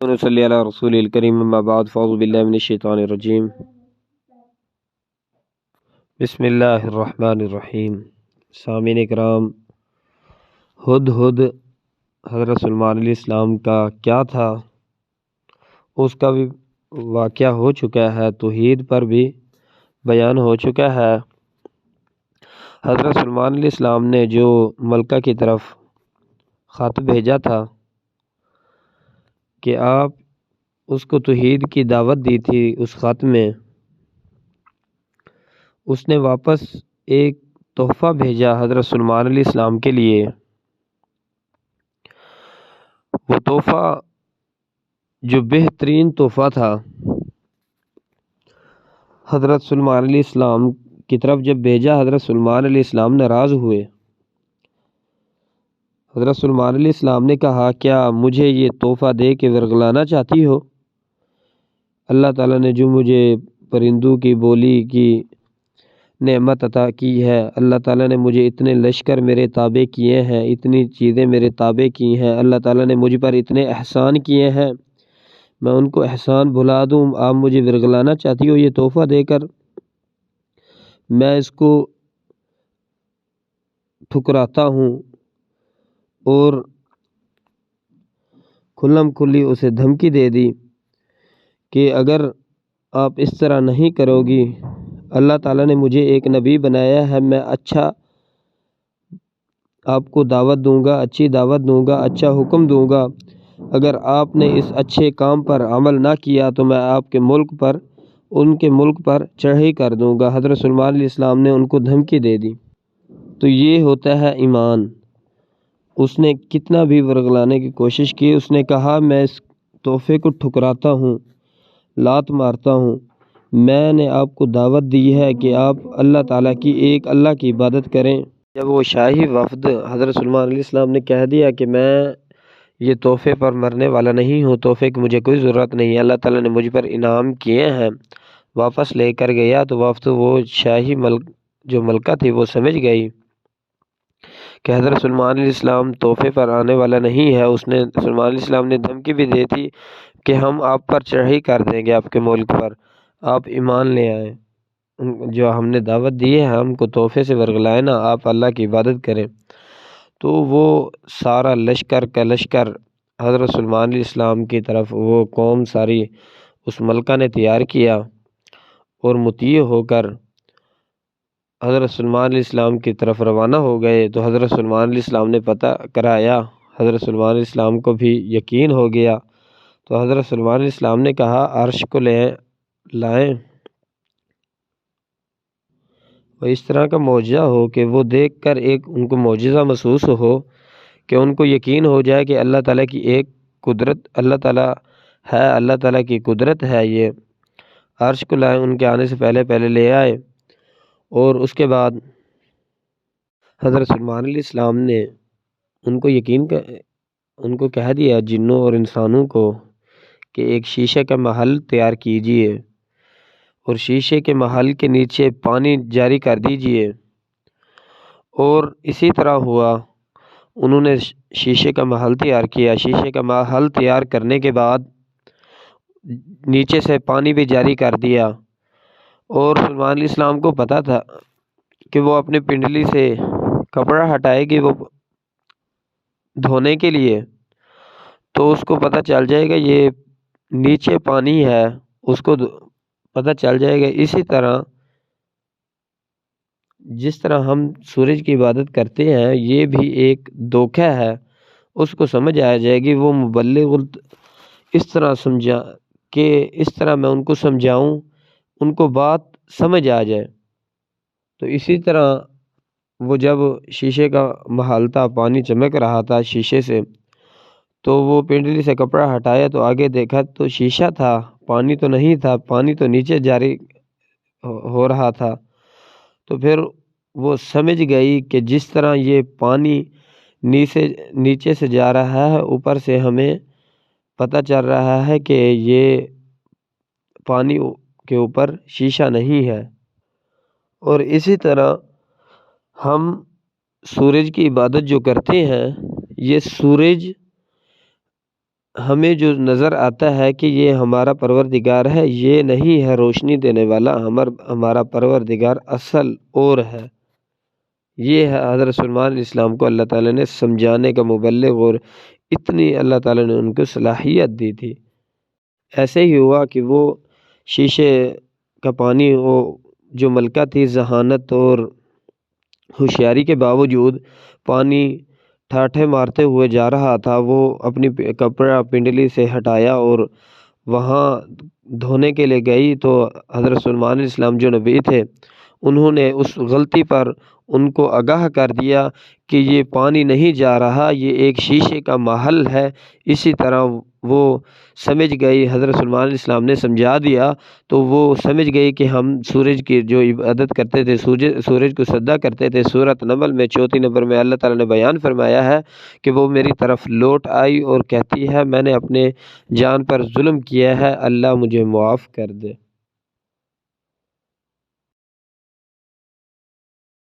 صلی علی رسول الکریم اما بعد فاعوذ باللہ من الشیطان الرجیم بسم اللہ الرحمن الرحیم۔ سامعین اکرام، ہدہد حضرت سلیمان علیہ السلام کا کیا تھا اس کا بھی واقعہ ہو چکا ہے، توحید پر بھی بیان ہو چکا ہے۔ حضرت سلیمان علیہ السلام نے جو ملکہ کی طرف خط بھیجا تھا کہ آپ اس کو توحید کی دعوت دی تھی، اس خط میں اس نے واپس ایک تحفہ بھیجا حضرت سلیمان علیہ السلام کے لیے۔ وہ تحفہ جو بہترین تحفہ تھا، حضرت سلیمان علیہ السلام کی طرف جب بھیجا، حضرت سلیمان علیہ السلام ناراض ہوئے۔ حضرت سلیمان علیہ السلام نے کہا، کیا مجھے یہ تحفہ دے کے ورگلانا چاہتی ہو؟ اللہ تعالیٰ نے جو مجھے پرندوں کی بولی کی نعمت عطا کی ہے، اللہ تعالیٰ نے مجھے اتنے لشکر میرے تابع کیے ہیں، اتنی چیزیں میرے تابع کی ہیں، اللہ تعالیٰ نے مجھ پر اتنے احسان کیے ہیں، میں ان کو احسان بھلا دوں؟ آپ مجھے ورگلانا چاہتی ہو یہ تحفہ دے کر؟ میں اس کو ٹھکراتا ہوں اور کھلم کھلی اسے دھمکی دے دی کہ اگر آپ اس طرح نہیں کرو گی، اللہ تعالیٰ نے مجھے ایک نبی بنایا ہے، میں اچھا آپ کو دعوت دوں گا، اچھی دعوت دوں گا، اچھا حکم دوں گا، اگر آپ نے اس اچھے کام پر عمل نہ کیا تو میں آپ کے ملک پر، ان کے ملک پر چڑھائی کر دوں گا۔ حضرت سلیمان علیہ السلام نے ان کو دھمکی دے دی۔ تو یہ ہوتا ہے ایمان۔ اس نے کتنا بھی ورگلانے کی کوشش کی، اس نے کہا میں اس تحفے کو ٹھکراتا ہوں، لات مارتا ہوں، میں نے آپ کو دعوت دی ہے کہ آپ اللہ تعالیٰ کی، ایک اللہ کی عبادت کریں۔ جب وہ شاہی وفد حضرت سلیمان علیہ السلام نے کہہ دیا کہ میں یہ تحفے پر مرنے والا نہیں ہوں، تحفے کی مجھے کوئی ضرورت نہیں ہے، اللہ تعالیٰ نے مجھ پر انعام کیے ہیں، واپس لے کر گیا، تو وفد وہ شاہی جو ملکہ تھی وہ سمجھ گئی کہ حضرت سلیمان علیہ السلام تحفے پر آنے والا نہیں ہے۔ اس نے سلیمان علیہ السلام نے دھمکی بھی دی تھی کہ ہم آپ پر چڑھائی کر دیں گے، آپ کے ملک پر، آپ ایمان لے آئیں، جو ہم نے دعوت دی ہے ہم کو تحفے سے ورگلائے نا، آپ اللہ کی عبادت کریں۔ تو وہ سارا لشکر کا لشکر حضرت سلیمان علیہ السلام کی طرف وہ قوم ساری اس ملکہ نے تیار کیا اور مطیع ہو کر حضرت سلیمان علیہ السلام کی طرف روانہ ہو گئے۔ تو حضرت سلیمان علیہ السلام نے پتہ کرایا، حضرت سلیمان علیہ السلام کو بھی یقین ہو گیا۔ تو حضرت سلیمان علیہ السلام نے کہا عرش کو لائیں، اور اس طرح کا معجزہ ہو کہ وہ دیکھ کر ایک ان کو معجزہ محسوس ہو، کہ ان کو یقین ہو جائے کہ اللہ تعالیٰ کی ایک قدرت، اللہ تعالیٰ ہے، اللہ تعالیٰ کی قدرت ہے۔ یہ عرش کو لائیں، ان کے آنے سے پہلے لے آئے، اور اس کے بعد حضرت سلیمان علیہ السلام نے ان کو کہہ دیا، جنوں اور انسانوں کو، کہ ایک شیشے کا محل تیار کیجئے اور شیشے کے محل کے نیچے پانی جاری کر دیجئے۔ اور اسی طرح ہوا، انہوں نے شیشے کا محل تیار کیا۔ شیشے کا محل تیار کرنے کے بعد نیچے سے پانی بھی جاری کر دیا، اور سلیمان علیہ السلام کو پتہ تھا کہ وہ اپنے پنڈلی سے کپڑا ہٹائے گی وہ دھونے کے لیے، تو اس کو پتہ چل جائے گا یہ نیچے پانی ہے، اس کو پتہ چل جائے گا۔ اسی طرح جس طرح ہم سورج کی عبادت کرتے ہیں، یہ بھی ایک دھوکہ ہے، اس کو سمجھ آ جائے گی۔ وہ مبلغ اس طرح سمجھا کہ اس طرح میں ان کو سمجھاؤں، ان کو بات سمجھ آ جائے۔ تو اسی طرح وہ جب شیشے کا محل تھا، پانی چمک رہا تھا شیشے سے، تو وہ پنڈلی سے کپڑا ہٹایا تو آگے دیکھا تو شیشہ تھا، پانی تو نہیں تھا، پانی تو نیچے جاری ہو رہا تھا۔ تو پھر وہ سمجھ گئی کہ جس طرح یہ پانی نیچے سے جا رہا ہے، اوپر سے ہمیں پتہ چل رہا ہے کہ یہ پانی کے اوپر شیشہ نہیں ہے۔ اور اسی طرح ہم سورج کی عبادت جو کرتے ہیں، یہ سورج ہمیں جو نظر آتا ہے کہ یہ ہمارا پروردگار ہے، یہ نہیں ہے روشنی دینے والا، ہمارا پروردگار اصل اور ہے۔ یہ ہے حضرت سلیمان علیہ السلام کو اللہ تعالیٰ نے سمجھانے کا مبلغ، اور اتنی اللہ تعالیٰ نے ان کو صلاحیت دی تھی۔ ایسے ہی ہوا کہ وہ شیشے کا پانی، وہ جو ملکہ تھی، ذہانت اور ہوشیاری کے باوجود پانی ٹھاٹھے مارتے ہوئے جا رہا تھا، وہ اپنی کپڑا پنڈلی سے ہٹایا اور وہاں دھونے کے لیے گئی، تو حضرت سلیمان علیہ السلام جو نبی تھے، انہوں نے اس غلطی پر ان کو آگاہ کر دیا کہ یہ پانی نہیں جا رہا، یہ ایک شیشے کا محل ہے۔ اسی طرح وہ سمجھ گئی، حضرت سلیمان علیہ السلام نے سمجھا دیا تو وہ سمجھ گئی کہ ہم سورج کی جو عبادت کرتے تھے، سورج کو سجدہ کرتے تھے۔ سورۃ نمل میں 34 نمبر میں اللہ تعالیٰ نے بیان فرمایا ہے کہ وہ میری طرف لوٹ آئی اور کہتی ہے میں نے اپنے جان پر ظلم کیا ہے، اللہ مجھے معاف کر دے۔